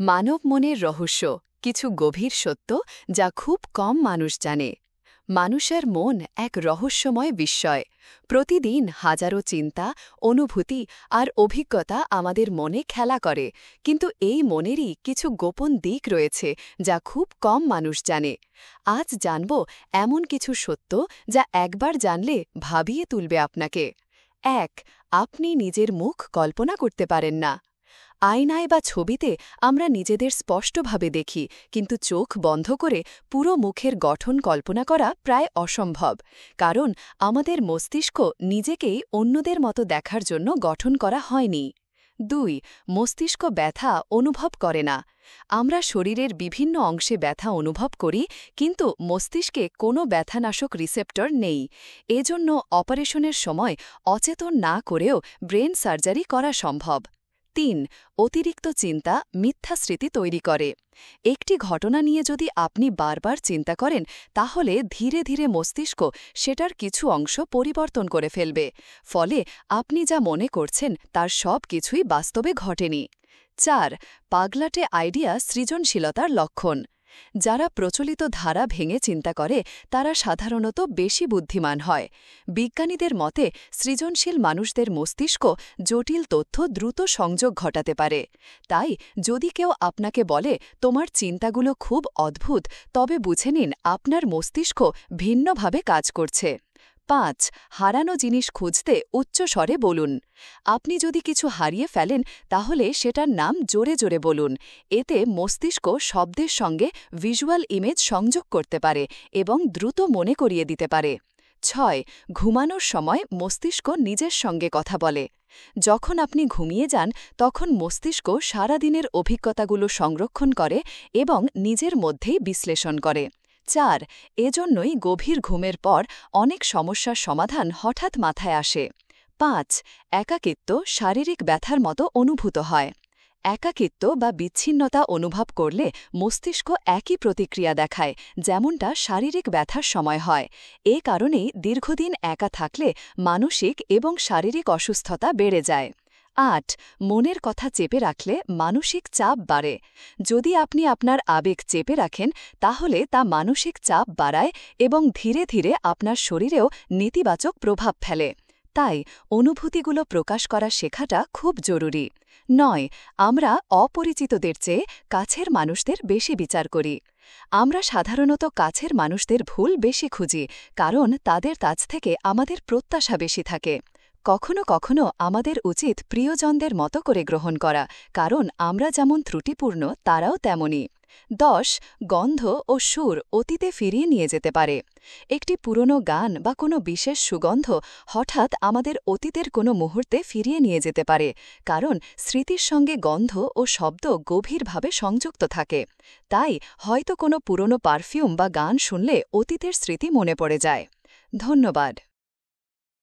মানব মনের রহস্য কিছু গভীর সত্য যা খুব কম মানুষ জানে। মানুষের মন এক রহস্যময় বিস্ময়। প্রতিদিন হাজারো চিন্তা, অনুভূতি আর অভিজ্ঞতা আমাদের মনে খেলা করে, কিন্তু এই মনেরই কিছু গোপন দিক রয়েছে যা খুব কম মানুষ জানে। আজ জানব এমন কিছু সত্য যা একবার জানলে ভাবিয়ে তুলবে আপনাকে। ১. আপনি নিজের মুখ কল্পনা করতে পারেন না। আয়নায় বা ছবিতে আমরা নিজেদের স্পষ্টভাবে দেখি, কিন্তু চোখ বন্ধ করে পুরো মুখের গঠন কল্পনা করা প্রায় অসম্ভব, কারণ আমাদের মস্তিষ্ক নিজেকেই অন্যদের মতো দেখার জন্য গঠন করা হয়নি। ২. মস্তিষ্ক ব্যথা অনুভব করে না। আমরা শরীরের বিভিন্ন অংশে ব্যথা অনুভব করি, কিন্তু মস্তিষ্কে কোনো ব্যথানাশক রিসেপ্টর নেই। এজন্য অপারেশনের সময় অচেতন না করেও ব্রেন সার্জারি করা সম্ভব। ৩. অতিরিক্ত চিন্তা মিথ্যা স্মৃতি তৈরি করে। একটি ঘটনা নিয়ে যদি আপনি বারবার চিন্তা করেন, তাহলে ধীরে ধীরে মস্তিষ্ক সেটার কিছু অংশ পরিবর্তন করে ফেলবে, ফলে আপনি যা মনে করছেন তার সব কিছুই বাস্তবে ঘটেনি। ৪. পাগলাটে আইডিয়া সৃজনশীলতার লক্ষণ। যারা প্রচলিত ধারা ভেঙে চিন্তা করে তারা সাধারণত বেশি বুদ্ধিমান হয়। বিজ্ঞানীদের মতে সৃজনশীল মানুষদের মস্তিষ্ক জটিল তথ্য দ্রুত সংযোগ ঘটাতে পারে। তাই যদি কেউ আপনাকে বলে তোমার চিন্তাগুলো খুব অদ্ভুত, তবে বুঝে নিন আপনার মস্তিষ্ক ভিন্নভাবে কাজ করছে। ৫. হারানো জিনিস খুঁজতে উচ্চস্বরে বলুন। আপনি যদি কিছু হারিয়ে ফেলেন, তাহলে সেটার নাম জোরে জোরে বলুন। এতে মস্তিষ্ক শব্দের সঙ্গে ভিজুয়াল ইমেজ সংযোগ করতে পারে এবং দ্রুত মনে করিয়ে দিতে পারে। ৬. ঘুমানোর সময় মস্তিষ্ক নিজের সঙ্গে কথা বলে। যখন আপনি ঘুমিয়ে যান, তখন মস্তিষ্ক সারাদিনের অভিজ্ঞতাগুলো সংরক্ষণ করে এবং নিজের মধ্যেই বিশ্লেষণ করে। ৪. এজন্যই গভীর ঘুমের পর অনেক সমস্যার সমাধান হঠাৎ মাথায় আসে। ৫. একাকিত্ব শারীরিক ব্যথার মতো অনুভূত হয়। একাকিত্ব বা বিচ্ছিন্নতা অনুভব করলে মস্তিষ্ক একই প্রতিক্রিয়া দেখায়, যেমনটা শারীরিক ব্যথার সময় হয়। এ কারণেই দীর্ঘদিন একা থাকলে মানসিক এবং শারীরিক অসুস্থতা বেড়ে যায়। ৮. মনের কথা চেপে রাখলে মানসিক চাপ বাড়ে। যদি আপনি আপনার আবেগ চেপে রাখেন, তাহলে তা মানসিক চাপ বাড়ায় এবং ধীরে ধীরে আপনার শরীরেও নেতিবাচক প্রভাব ফেলে। তাই অনুভূতিগুলো প্রকাশ করা শেখাটা খুব জরুরি। ৯. আমরা অপরিচিতদের চেয়ে কাছের মানুষদের বেশি বিচার করি। আমরা সাধারণত কাছের মানুষদের ভুল বেশি খুঁজি, কারণ তাদের কাছ থেকে আমাদের প্রত্যাশা বেশি থাকে। কখনো কখনো আমাদের উচিত প্রিয়জনদের মতো করে গ্রহণ করা, কারণ আমরা যেমন ত্রুটিপূর্ণ তারাও তেমনই। ১০. গন্ধ ও সুর অতীতে ফিরিয়ে নিয়ে যেতে পারে। একটি পুরনো গান বা কোনো বিশেষ সুগন্ধ হঠাৎ আমাদের অতীতের কোনো মুহূর্তে ফিরিয়ে নিয়ে যেতে পারে, কারণ স্মৃতির সঙ্গে গন্ধ ও শব্দ গভীরভাবে সংযুক্ত থাকে। তাই হয়তো কোনো পুরনো পারফিউম বা গান শুনলে অতীতের স্মৃতি মনে পড়ে যায়। ধন্যবাদ।